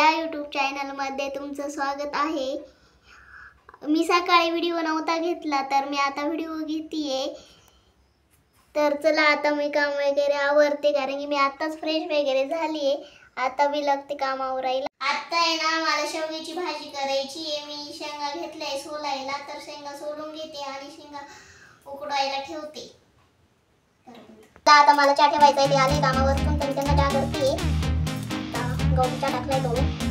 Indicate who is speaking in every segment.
Speaker 1: या यूट्यूब चॅनलमध्ये तुमचं स्वागत आहे। मी सकाळी व्हिडिओ नव्हता घेतला तर मी आता व्हिडिओ घेतीये। तर चला आता मी काम वगैरे आवरते कारण की मी आताच फ्रेश वगैरे झालीये। आता मी लागते काम आवरायला। आता आहे ना मला शेवग्याची भाजी करायची आहे। मी शेंगा घेतलाय सोलायला तर शेंगा सोलून घेते आणि शेंगा उकडायला ठेवते। आता मला चहा ठेवायचा आहे। ते आले कामावरून तर त्यांना चहा करते। आता गहू चहा टाकलाय तो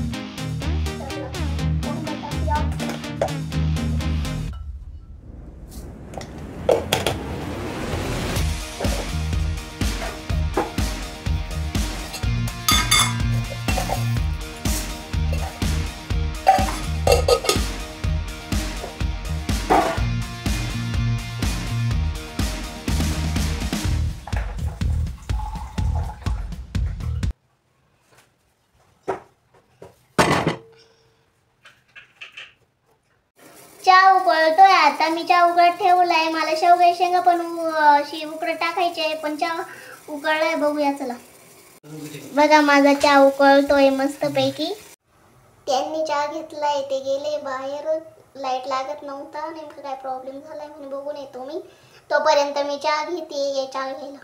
Speaker 1: चहा उकळतोय। आता मी चहा उकळत ठेवलाय। मला शेवग्याची शेंगा पण उकळत टाकायची आहे पण चहा उकळलाय। बघूया चला। बघा माझा चहा उकळतोय मस्त पैकी। त्यांनी चहा घेतलाय ते गेले बाहेर। लाईट लागत नव्हता नेमका काय प्रॉब्लेम झालाय म्हणून बघून येतो मी। तोपर्यंत मी चहा घेते चहा घ्यायला।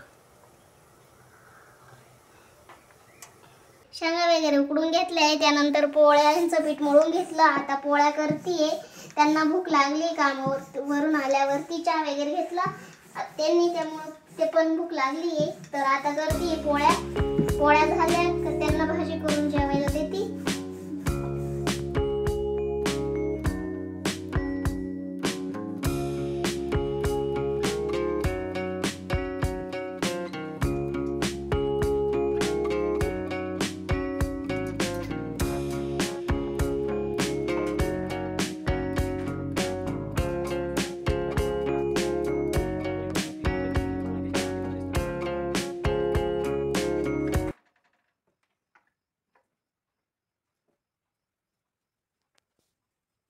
Speaker 1: शेंगा वगैरे उकडून घेतले त्यानंतर पोळ्यांचं पीठ मळून घेतलं। आता पोळ्या करतीये। त्यांना भूक लागली कामावरून आल्यावरती चहा वगैरे घेतला त्यांनी त्यामुळे ते पण भूक लागली आहे तर आता करतीये पोळ्या। पोळ्या झाल्या तर त्यांना भाजी करून जेवायला देते।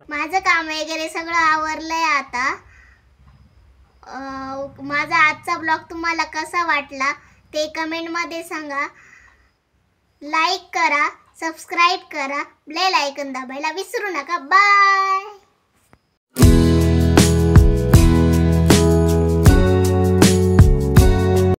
Speaker 1: माझं काम वगैरे सगळं आवरलंय आता। माझा आजचा ब्लॉग तुम्हाला कसा वाटला ते कमेंट मध्ये सांगा। लाईक करा, सबस्क्राइब करा, बेल आयकॉन दाबायला विसरू नका। बाय।